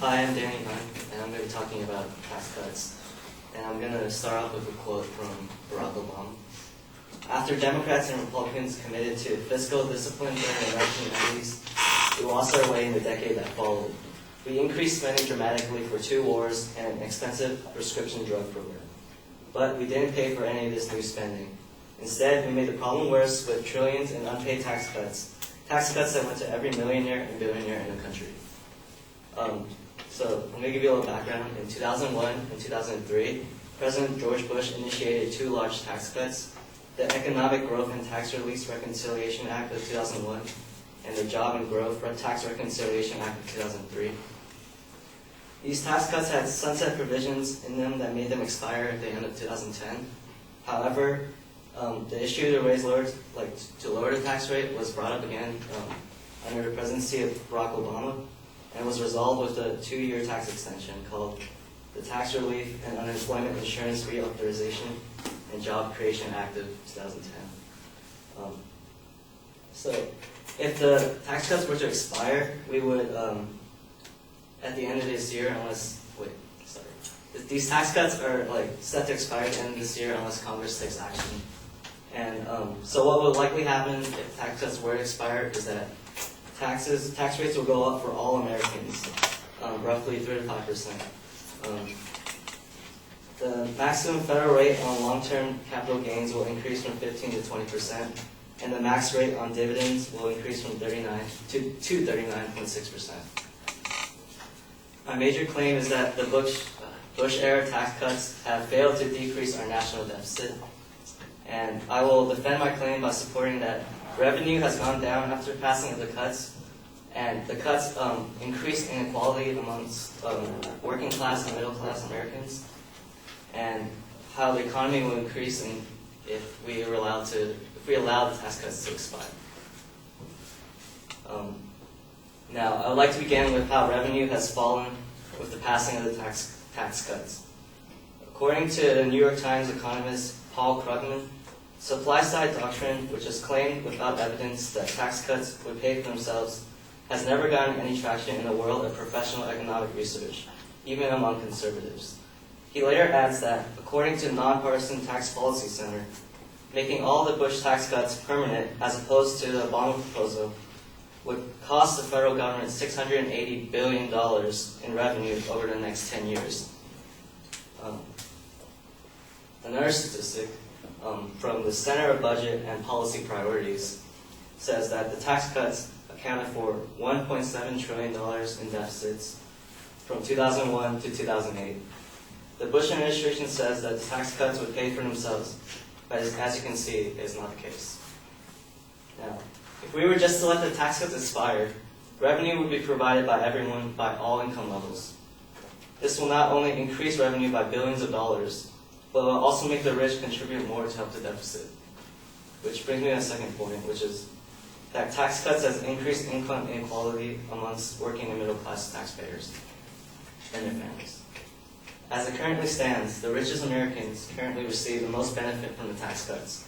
Hi, I'm Danny Hunt, and I'm going to be talking about tax cuts. And I'm going to start off with a quote from Barack Obama. After Democrats and Republicans committed to fiscal discipline during the 1990s, we lost our way in the decade that followed. We increased spending dramatically for 2 wars and an expensive prescription drug program. But we didn't pay for any of this new spending. Instead, we made the problem worse with trillions in unpaid tax cuts that went to every millionaire and billionaire in the country. So I'm going to give you a little background. In 2001 and 2003, President George Bush initiated 2 large tax cuts, the Economic Growth and Tax Relief Reconciliation Act of 2001 and the Job and Growth Tax Reconciliation Act of 2003. These tax cuts had sunset provisions in them that made them expire at the end of 2010. However, the issue to lower the tax rate was brought up again under the presidency of Barack Obama, and was resolved with a 2-year tax extension called the Tax Relief and Unemployment Insurance Reauthorization and Job Creation Act of 2010. So if the tax cuts were to expire, we would, at the end of this year, these tax cuts are set to expire at the end of this year unless Congress takes action. And so what would likely happen if tax cuts were to expire is that tax rates will go up for all Americans, roughly 3 to 5%. The maximum federal rate on long-term capital gains will increase from 15 to 20%, and the max rate on dividends will increase from 39 to 39.6%. My major claim is that the Bush-era tax cuts have failed to decrease our national deficit, and I will defend my claim by supporting that revenue has gone down after passing of the cuts, and the cuts increased inequality amongst working class and middle class Americans, and how the economy will increase if we allow the tax cuts to expire. Now, I would like to begin with how revenue has fallen with the passing of the tax cuts. According to the New York Times economist Paul Krugman, supply-side doctrine, which has claimed without evidence that tax cuts would pay for themselves, has never gotten any traction in the world of professional economic research, even among conservatives. He later adds that, according to Nonpartisan Tax Policy Center, making all the Bush tax cuts permanent as opposed to the Obama proposal would cost the federal government $680 billion in revenue over the next 10 years. Another statistic from the Center of Budget and Policy Priorities says that the tax cuts accounted for $1.7 trillion in deficits from 2001 to 2008. The Bush administration says that the tax cuts would pay for themselves, but as you can see, it is not the case. Now, if we were just to let the tax cuts expire, revenue would be provided by everyone by all income levels. This will not only increase revenue by billions of dollars, but will also make the rich contribute more to help the deficit. Which brings me to a second point, which is that tax cuts has increased income inequality amongst working and middle class taxpayers and their families. As it currently stands, the richest Americans currently receive the most benefit from the tax cuts.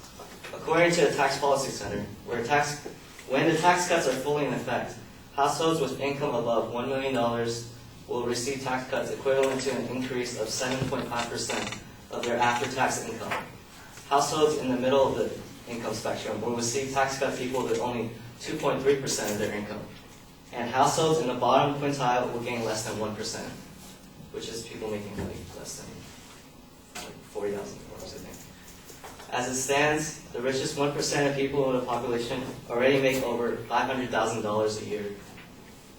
According to the Tax Policy Center, when the tax cuts are fully in effect, households with income above $1 million will receive tax cuts equivalent to an increase of 7.5% of their after-tax income. Households in the middle of the income spectrum will receive tax cuts equal to only 2.3% of their income. And households in the bottom quintile will gain less than 1%, which is people making less than $40,000, I think. As it stands, the richest 1% of people in the population already make over $500,000 a year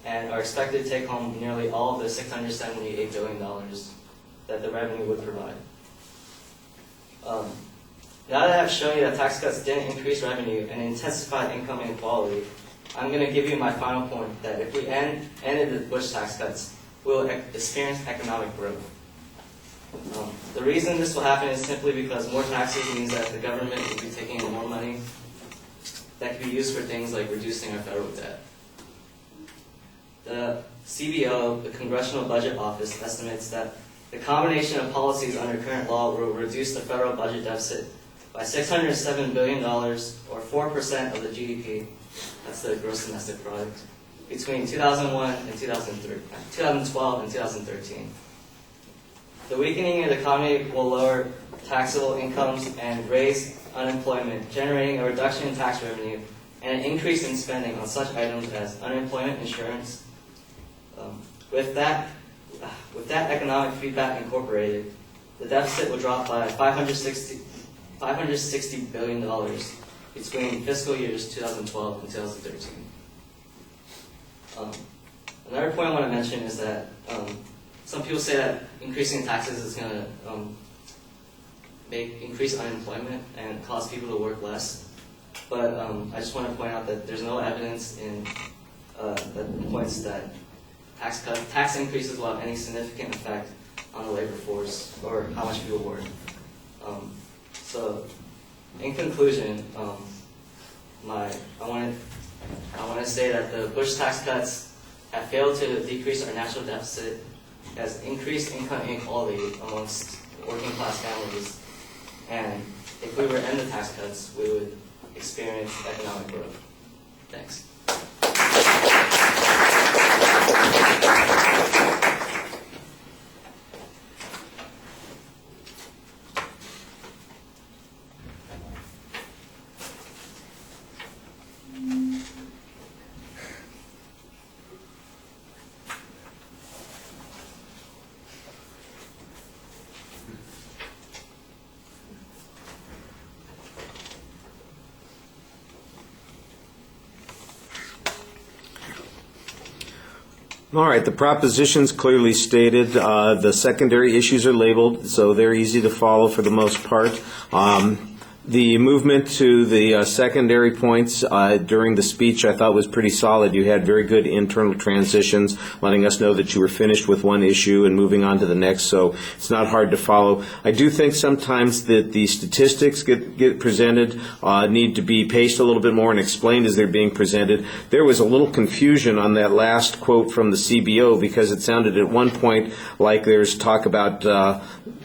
and are expected to take home nearly all of the $678 billion that the revenue would provide. Now that I've shown you that tax cuts didn't increase revenue and intensified income inequality, I'm going to give you my final point that if we ended the Bush tax cuts, we'll experience economic growth. The reason this will happen is simply because more taxes means that the government will be taking in more money that can be used for things like reducing our federal debt. The CBO, the Congressional Budget Office, estimates that the combination of policies under current law will reduce the federal budget deficit by $607 billion, or 4% of the GDP, that's the gross domestic product, between 2001 and 2012 and 2013. The weakening of the economy will lower taxable incomes and raise unemployment, generating a reduction in tax revenue and an increase in spending on such items as unemployment insurance. With that economic feedback incorporated, the deficit will drop by $560 billion between fiscal years 2012 and 2013. Another point I want to mention is that some people say that increasing taxes is going to increase unemployment and cause people to work less. But I just want to point out that there's no evidence that points that tax increases will have any significant effect on the labor force or how much people work. So, in conclusion, I want to say that the Bush tax cuts have failed to decrease our national deficit, has increased income inequality amongst working class families, and if we were to end the tax cuts, we would experience economic growth. Thanks. All right, the proposition's clearly stated. The secondary issues are labeled, so they're easy to follow for the most part. The movement to the secondary points during the speech I thought was pretty solid. You had very good internal transitions, letting us know that you were finished with one issue and moving on to the next, so it's not hard to follow. I do think sometimes that the statistics get presented need to be paced a little bit more and explained as they're being presented. There was a little confusion on that last quote from the CBO because it sounded at one point like there's talk about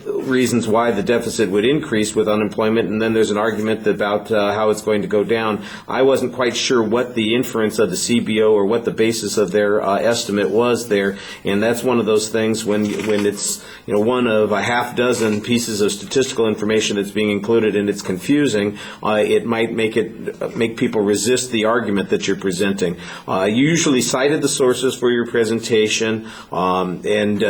reasons why the deficit would increase with unemployment, and then there's an argument about how it's going to go down. I wasn't quite sure what the inference of the CBO or what the basis of their estimate was there, and that's one of those things when it's one of a half dozen pieces of statistical information that's being included and it's confusing, it might make people resist the argument that you're presenting. You usually cited the sources for your presentation and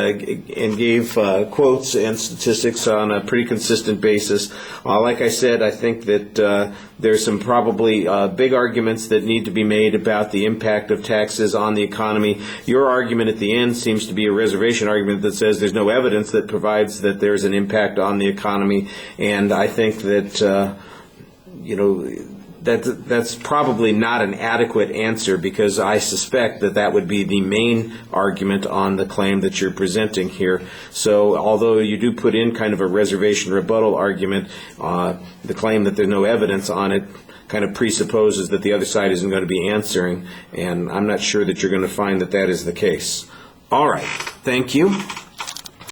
gave quotes and statistics on a pretty consistent basis. Like I said, I think that there's some probably big arguments that need to be made about the impact of taxes on the economy. Your argument at the end seems to be a reservation argument that says there's no evidence that provides that there's an impact on the economy, and I think that that's probably not an adequate answer, because I suspect that would be the main argument on the claim that you're presenting here. So although you do put in kind of a reservation rebuttal argument, the claim that there's no evidence on it kind of presupposes that the other side isn't going to be answering, and I'm not sure that you're going to find that that is the case. All right. Thank you.